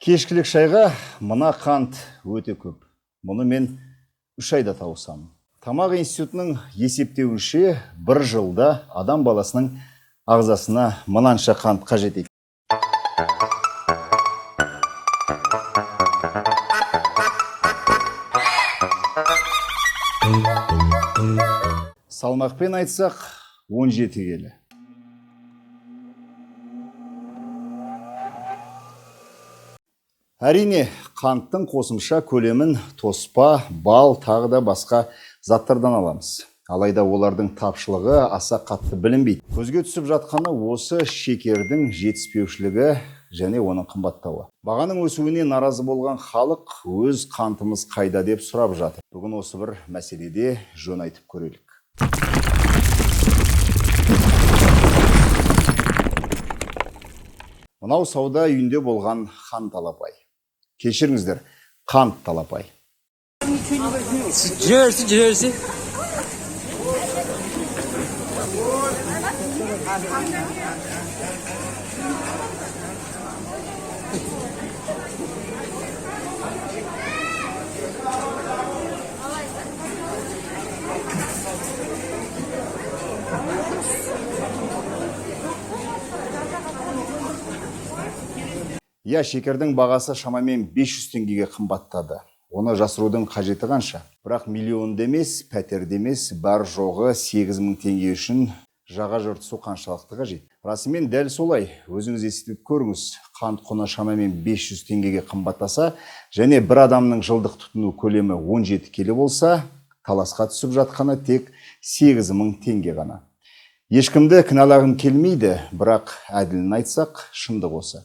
Кешкілік шайға мына қант өте көп. Мұны мен 3 айда тауысамын. Тамақ институтының есептеуінше бір жылда адам баласының ағзасына мынанша қант қажет екен. Салмақпен айтсақ 17 келі. Әрине, қанттың қосымша көлемін тоспа, бал, тағы да басқа заттардан аламыз. Алайда олардың тапшылығы аса қатты білінбейді. Көзге түсіп жатқаны осы шекердің жетіспеушілігі және оның қымбаттауы. Бағаның өсуіне наразы болған халық өз қантымыз қайда деп сұрап жатыр. Бүгін осы бір мәселеде жөн айтып көрелік. Мынау сауда үйінде болған хан Талапай. Кешіріңіздер, қант Талапай. Жүрсі. Шекердің бағасы шамамен 500 теңгеге қымбаттады. Оны жасырудың қажеті қанша? Бірақ миллион демес, пәтер демес, бар жоғы 8000 теңге үшін жаға жыртысу қаншалықты қажет. Расымен дәл солай. Өзіңіз естіп көріңіз. Қант құны шамамен 500 теңгеге қымбаттаса, және бір адамның жылдық тұтыну көлемі 17 келі болса, таласқа түсіп жатқаны тек 8000 теңге ғана. Ешкімді кінәлағым келмейді, бірақ әділін айтсақ, шындық осы.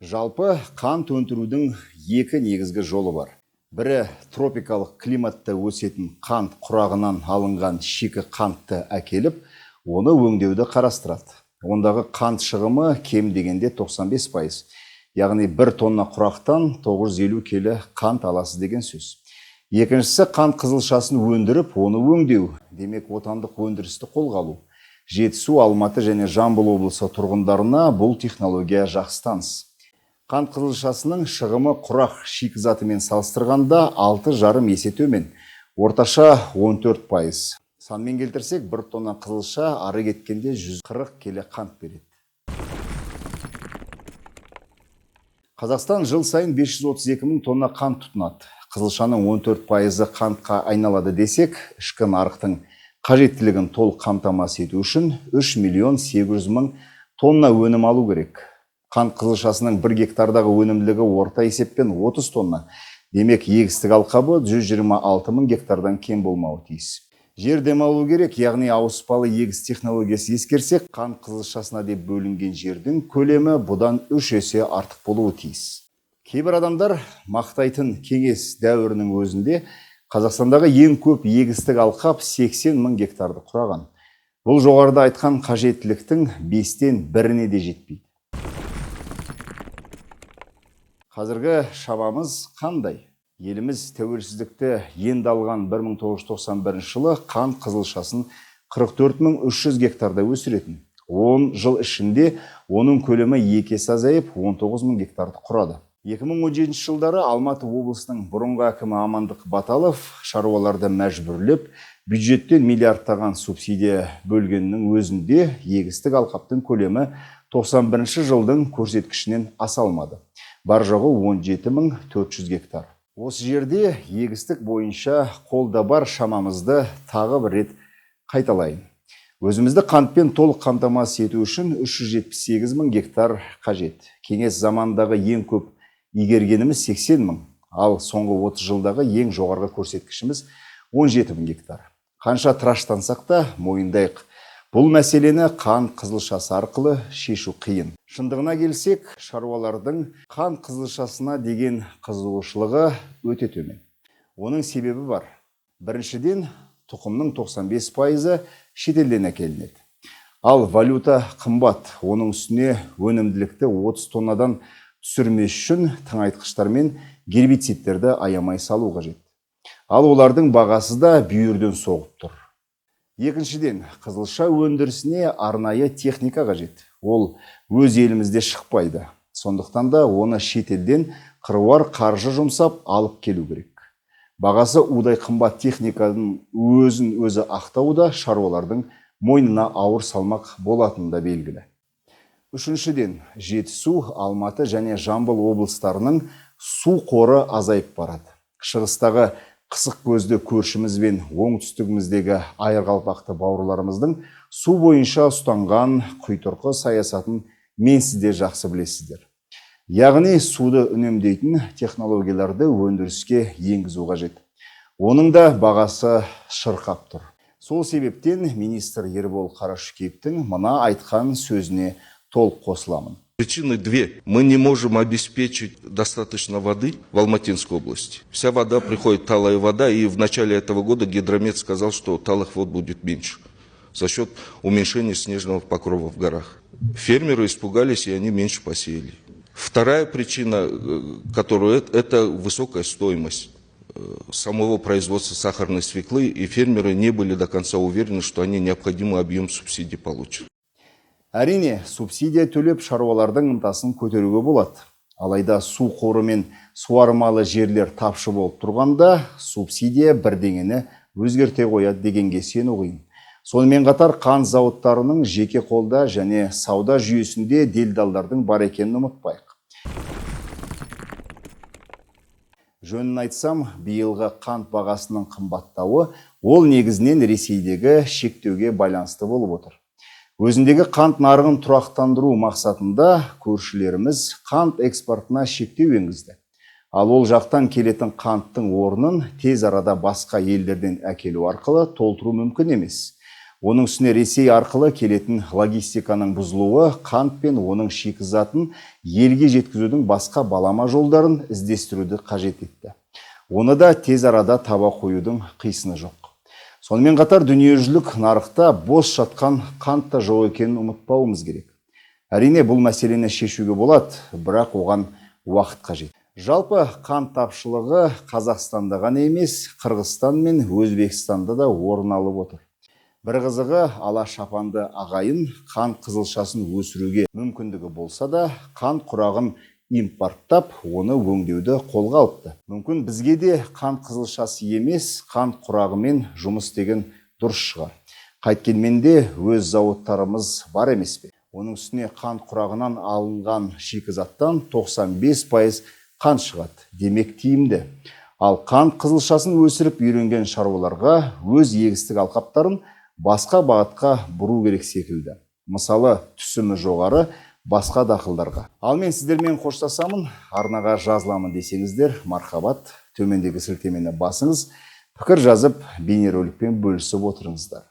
Жалпы қант өндірудің екі негізгі жолы бар. Бірі тропикалық климатта өсетін қант құрағынан алынған шикі қантты әкеліп, оны өңдеуді қарастырады. Ондағы қант шығымы кем дегенде 95%. Яғни 1 тонна құрақтан 950 келі қант аласыз деген сөз. Екіншісі қант қызылшасын өндіріп, оны өңдеу. Демек, отандық өндірісті қолға алу. Жетісу, Алматы және Жамбыл облысы тұрғындарына бұл технология жақсы таныс. Қант қызылшасының шығымы құрақ шикізатымен салыстырғанда 6,5 есе төмен. Орташа 14%. Санмен келтірсек, 1 тонна қызылша ары кеткенде 140 келі қант береді. Қазақстан жыл сайын 532 мың тонна қант тұтынады. Қызылшаның 14% қантқа айналады десек, ішкі нарықтың қажеттілігін толық қамтамасыз ету үшін 3 миллион 800 мың тонна өнім алу керек. Қант қызылшасының 1 гектардағы өнімділігі орта есеппен 30 тонна. Демек, егістік алқабы 126 мың гектардан кем болмауы тиіс. Жер демалу керек, яғни ауыспалы егіс технологиясы ескерсек, қант қызылшасына деп бөлінген жердің көлемі бұдан 3 есе артық болуы тиіс. Кейбір адамдар мақтайтын кеңес дәуірінің өзінде Қазақстандағы ең көп егістік алқап 80 мың гектарды құраған. Бұл жоғарыда айтқан қажеттіліктің 5-тен 1-не де жетпейді. Қазіргі шамамыз қандай? Еліміз тәуелсіздікті енді алған 1991 жылы қант қызылшасын 44300 гектарда өсіретін. 10 жыл ішінде оның көлемі 2 есе азайып 19 мың гектарды құрады. 2017 жылдары Алматы облысының бұрынғы әкімі Амандық Баталов шаруаларды мәжбүрлеп, бюджеттен миллиардтаған субсидия бөлгеннің өзінде егістік алқаптың көлемі 91 жылдың көрсеткішінен аса алмады. Бар жоғы 17400 гектар. Осы жерде егістік бойынша қолда бар шамамызды тағы бір рет қайталайын. Өзімізді қантпен толық қамтамасыз ету үшін 378 мың гектар қажет. Кеңес замандағы ең көп игергеніміз 80 мың, ал соңғы 30 жылдағы ең жоғарғы көрсеткішіміз 17 мың гектар. Қанша тыраштансақ та мойындайық. Бұл мәселені қант қызылшасы арқылы шешу қиын. Шындығына келсек, шаруалардың қант қызылшасына деген қызығушылығы өте төмен. Оның себебі бар. Біріншіден, тұқымның 95% шетелден әкелінеді. Ал валюта қымбат. Оның үстіне өнімділікті 30 тоннадан түсірмес үшін тыңайтқыштар мен гербицидтерді аямай салу қажет. Ал олардың бағасы да бүйірден соғып тұр. Екіншіден, қызылша өндірісіне арнайы техника қажет. Ол өз елімізде шықпайды. Сондықтан да оны шетелден қыруар қаржы жұмсап алып келу керек. Бағасы удай қымбат техниканың өзін өзі ақтау да шаруалардың мойнына ауыр салмақ болатыны да белгілі. Үшіншіден, Жетісу, Алматы және Жамбыл облыстарының су қоры азайып барады. Шығыстағы қысық көзді көршімізбен оңтүстігіміздегі айырқалпақты бауырларымыздың су бойынша ұстанған құйтырқы саясатын мен сізде жақсы білесіздер. Яғни суды үнемдейтін технологияларды өндіріске енгізу қажет. Оның да бағасы шырқап тұр. Сол себептен министр Ербол Қарашөкеевтің мына айтқан сөзіне толық қосыламын. Причины две. Мы не можем обеспечить достаточно воды в Алматинской области. Вся вода приходит, талая вода, и в начале этого года гидромет сказал, что талых вод будет меньше за счет уменьшения снежного покрова в горах. Фермеры испугались, и они меньше посеяли. Вторая причина, это высокая стоимость самого производства сахарной свеклы, и фермеры не были до конца уверены, что они необходимый объем субсидий получат. Әрине, субсидия төлеп шаруалардың ынтасын көтеруге болады. Алайда су қоры мен суармалы жерлер тапшы болып тұрғанда, субсидия бірдеңені өзгерте қояды дегенге сену қиын. Сонымен қатар қант зауыттарының жеке қолда және сауда жүйесінде делдалдардың бар екенін ұмытпайық. Жөнін айтсам, биылғы қант бағасының қымбаттауы ол негізінен Ресейдегі шектеуге байланысты болып отыр. Өзіндегі қант нарығын тұрақтандыру мақсатында көршілеріміз қант экспортына шектеу енгізді. Ал ол жақтан келетін қанттың орнын тез арада басқа елдерден әкелу арқылы толтыру мүмкін емес. Оның үстіне Ресей арқылы келетін логистиканың бұзылуы қант пен оның шикізатын елге жеткізудің басқа балама жолдарын іздестіруді қажет етті. Оны да тез арада таба қоюдың қисыны жоқ. Сонымен қатар дүниежүзілік нарықта бос жатқан қант та жоқ екенін ұмытпауымыз керек. Әрине бұл мәселені шешуге болады, бірақ оған уақыт қажет. Жалпы қант тапшылығы Қазақстанда ғана емес, Қырғызстан мен Өзбекстанда да орын алып отыр. Бір қызығы, ала шапанды ағайын қант қызылшасын өсіруге мүмкіндігі болса да, қант құрағын импорттап, оны өңдеуді қолға алыпты. Мүмкін бізге де қант қызылшасы емес, қант құрағымен жұмыс деген дұрыс шығар. Қайткенмен де өз зауыттарымыз бар емес пе? Оның үстіне қант құрағынан алынған шикізаттан 95% қант шығады. Демек тиімді. Ал қант қызылшасын өсіріп үйренген шаруаларға өз егістік алқаптарын басқа бағытқа бұру керек секілді. Мысалы, түсімі жоғары басқа дақылдарға. Ал мен сіздермен қоштасамын, арнаға жазыламын десеңіздер, мархабат, төмендегі сілтемені басыңыз, пікір жазып, бейнероликпен бөлісіп отырыңыздар.